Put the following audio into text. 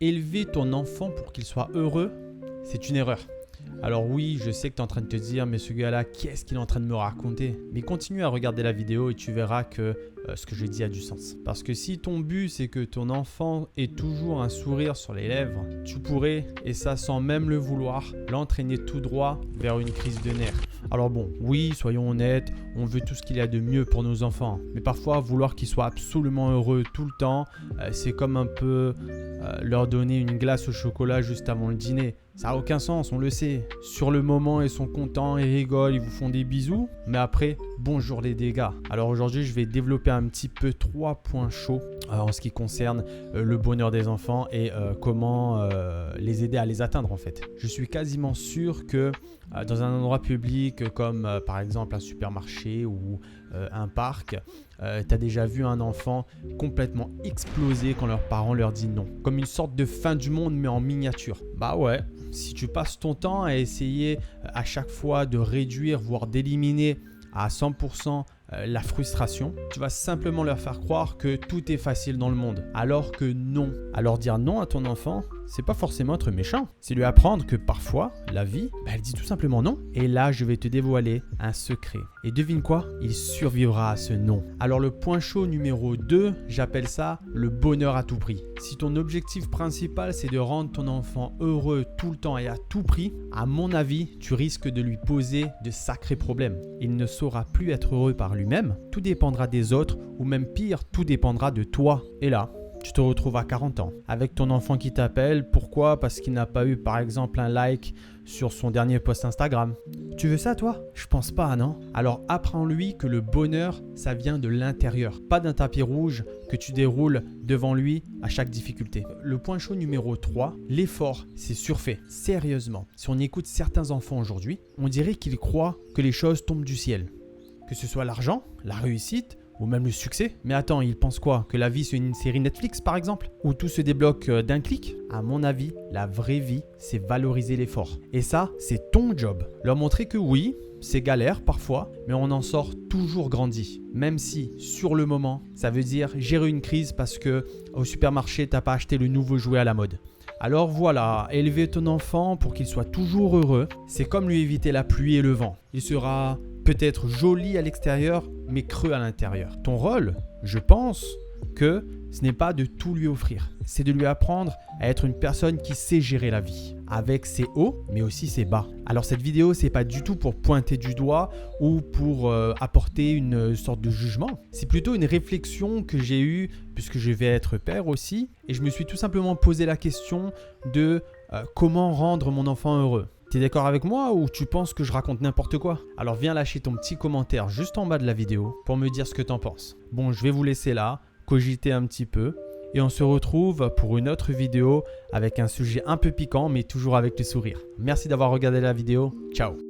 Élever ton enfant pour qu'il soit heureux, c'est une erreur. Alors oui, je sais que tu es en train de te dire, mais ce gars-là, qu'est-ce qu'il est en train de me raconter? Mais continue à regarder la vidéo et tu verras que ce que je dis a du sens. Parce que si ton but, c'est que ton enfant ait toujours un sourire sur les lèvres, tu pourrais, et ça sans même le vouloir, l'entraîner tout droit vers une crise de nerfs. Alors bon, oui, soyons honnêtes, on veut tout ce qu'il y a de mieux pour nos enfants. Mais parfois, vouloir qu'ils soient absolument heureux tout le temps, c'est comme un peu leur donner une glace au chocolat juste avant le dîner. Ça n'a aucun sens, on le sait. Sur le moment, ils sont contents, ils rigolent, ils vous font des bisous. Mais après, bonjour les dégâts. Alors aujourd'hui, je vais développer un petit peu 3 points chauds en ce qui concerne le bonheur des enfants et comment les aider à les atteindre en fait. Je suis quasiment sûr que dans un endroit public comme par exemple un supermarché ou un parc, tu as déjà vu un enfant complètement exploser quand leurs parents leur disent non. Comme une sorte de fin du monde mais en miniature. Bah ouais, si tu passes ton temps à essayer à chaque fois de réduire voire d'éliminer à 100% la frustration, tu vas simplement leur faire croire que tout est facile dans le monde, alors que non. Alors dire non à ton enfant, c'est pas forcément être méchant, c'est lui apprendre que parfois, la vie, elle dit tout simplement non. Et là, je vais te dévoiler un secret. Et devine quoi? Il survivra à ce non. Alors le point chaud numéro 2, j'appelle ça le bonheur à tout prix. Si ton objectif principal, c'est de rendre ton enfant heureux tout le temps et à tout prix, à mon avis, tu risques de lui poser de sacrés problèmes. Il ne saura plus être heureux par lui-même, tout dépendra des autres ou même pire, tout dépendra de toi. Et là, tu te retrouves à 40 ans avec ton enfant qui t'appelle. Pourquoi? Parce qu'il n'a pas eu par exemple un like sur son dernier post Instagram. Tu veux ça toi? Je pense pas, non? Alors apprends-lui que le bonheur, ça vient de l'intérieur, pas d'un tapis rouge que tu déroules devant lui à chaque difficulté. Le point chaud numéro 3, l'effort, c'est surfait. Sérieusement, si on écoute certains enfants aujourd'hui, on dirait qu'ils croient que les choses tombent du ciel. Que ce soit l'argent, la réussite, ou même le succès. Mais attends, ils pensent quoi? Que la vie c'est une série Netflix par exemple? Où tout se débloque d'un clic? À mon avis, la vraie vie, c'est valoriser l'effort. Et ça, c'est ton job. Leur montrer que oui, c'est galère parfois, mais on en sort toujours grandi. Même si, sur le moment, ça veut dire gérer une crise parce que au supermarché, t'as pas acheté le nouveau jouet à la mode. Alors voilà, élever ton enfant pour qu'il soit toujours heureux, c'est comme lui éviter la pluie et le vent. Il sera peut-être joli à l'extérieur, mais creux à l'intérieur. Ton rôle, je pense que ce n'est pas de tout lui offrir. C'est de lui apprendre à être une personne qui sait gérer la vie, avec ses hauts, mais aussi ses bas. Alors cette vidéo, c'est pas du tout pour pointer du doigt ou pour apporter une sorte de jugement. C'est plutôt une réflexion que j'ai eue, puisque je vais être père aussi, et je me suis tout simplement posé la question de comment rendre mon enfant heureux. T'es d'accord avec moi ou tu penses que je raconte n'importe quoi? Alors viens lâcher ton petit commentaire juste en bas de la vidéo pour me dire ce que t'en penses. Bon, je vais vous laisser là, cogiter un petit peu et on se retrouve pour une autre vidéo avec un sujet un peu piquant mais toujours avec le sourire. Merci d'avoir regardé la vidéo. Ciao!